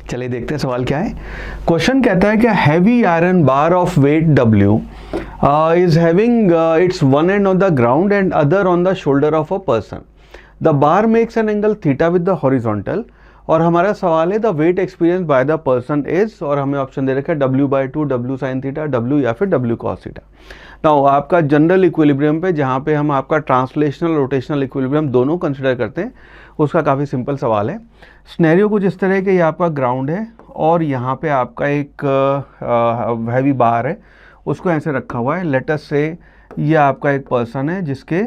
चलिए देखते हैं सवाल क्या है। क्वेश्चन कहता है कि heavy iron bar of weight W is having its one end on the ground and other on the shoulder of a person. The bar makes an angle theta with the horizontal. और हमारा सवाल है the weight experience by the person is, और हमें option दे रखा है W/2, W sin theta, W या फिर W cos थीटा। नाउ आपका जनरल इक्विलिब्रियम पे जहाँ पे हम आपका ट्रांसलेशनल रोटेशनल इक्विलिब्रियम दोनों कंसिडर करते हैं, उसका काफ़ी सिंपल सवाल है। स्नेरियो कुछ इस तरह के, ये आपका ग्राउंड है और यहाँ पे आपका एक हैवी बार है, उसको ऐसे रखा हुआ है। लेटस से ये आपका एक पर्सन है जिसके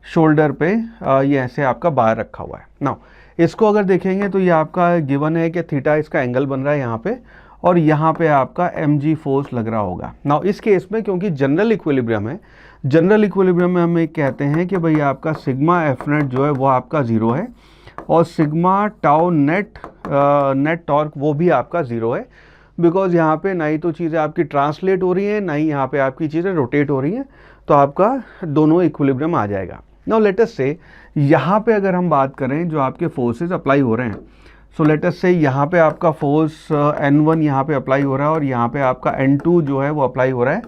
शोल्डर पे ये ऐसे आपका बार रखा हुआ है। नाउ इसको अगर देखेंगे तो ये आपका गिवन है कि थीटा इसका एंगल बन रहा है यहाँ पे, और यहाँ पे आपका mg फोर्स लग रहा होगा। नाउ इस केस में क्योंकि जनरल इक्विलिब्रियम है, जनरल इक्विलिब्रियम में हम एक कहते हैं कि भाई आपका सिग्मा एफ नेट जो है वो आपका ज़ीरो है, और सिग्मा टाउ नेट टॉर्क वो भी आपका ज़ीरो है, बिकॉज यहाँ पे ना ही तो चीज़ें आपकी ट्रांसलेट हो रही हैं, ना ही यहाँ पे आपकी चीज़ें रोटेट हो रही हैं, तो आपका दोनों इक्विलिब्रियम आ जाएगा। नाउ लेट अस से यहाँ पे अगर हम बात करें जो आपके फोर्सेस अप्लाई हो रहे हैं, सो लेट अस से यहाँ पे आपका फोर्स N1 यहाँ पे अप्लाई हो रहा है और यहाँ पे आपका N2 जो है वो अप्लाई हो रहा है।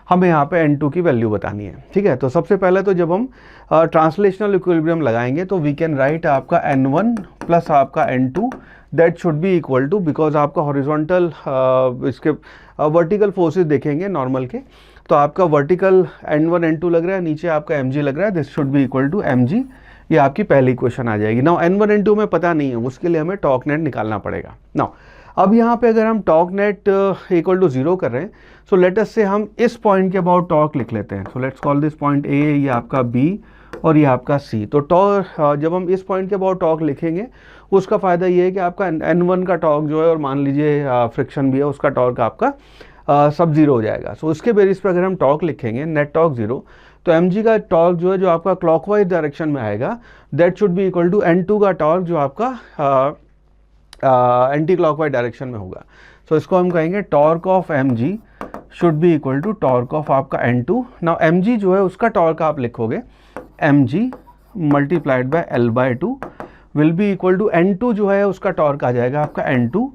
हमें यहाँ पे N2 की वैल्यू बतानी है, ठीक है। तो सबसे पहले तो जब हम ट्रांसलेशनल इक्विलिब्रियम लगाएंगे तो वी कैन राइट आपका N1 प्लस आपका N2 that should be equal to, because आपका हॉरिजॉन्टल इसके वर्टिकल फोर्सेस देखेंगे नॉर्मल के, तो आपका वर्टिकल N1 N2 लग रहा है, नीचे आपका mg लग रहा है, this should be equal to mg। ये आपकी पहली क्वेश्चन आ जाएगी। नाउ N1 N2 में पता नहीं है, उसके लिए हमें टॉर्क नेट निकालना पड़ेगा। नाउ अब यहाँ पे अगर हम टॉर्क नेट इक्वल टू 0 कर रहे हैं, सो लेट अस से हम इस पॉइंट के अबाउट टॉर्क लिख लेते हैं। So let's call this point A, ये आपका B और ये आपका C। तो टॉर्क जब हम इस पॉइंट के अबाउट टॉर्क लिखेंगे, उसका फ़ायदा ये है कि आपका N1 का टॉर्क जो है, और मान लीजिए फ्रिक्शन भी है, उसका टॉर्क आपका सब जीरो हो जाएगा। सो उसके बेसिस पर अगर हम टॉर्क लिखेंगे नेट टॉर्क 0, तो mg का टॉर्क जो है जो आपका क्लॉकवाइज डायरेक्शन में आएगा, that should be equal to N2 का टॉर्क जो आपका एंटी क्लॉकवाइज डायरेक्शन में होगा। सो इसको हम कहेंगे torque of mg should be equal to torque of आपका N2। नाउ mg जो है उसका टॉर्क आप लिखोगे mg multiplied by L/2 will be equal to N2 जो है उसका टॉर्क आ जाएगा आपका N2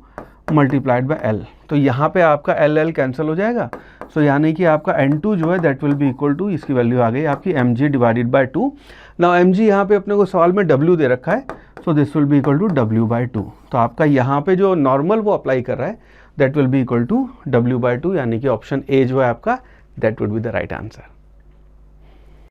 मल्टीप्लाइड बाय L। तो यहाँ पे आपका L कैंसिल हो जाएगा, सो यानी कि आपका N2 जो है that will be equal to, इसकी वैल्यू आ गई आपकी mg divided by 2। Now mg यहाँ पे अपने को सवाल में W दे रखा है, so this will be equal to W/2। तो आपका यहाँ पे जो नॉर्मल वो अप्लाई कर रहा है, that will be equal to W/2, यानी कि ऑप्शन A जो है आपका that would be the right answer.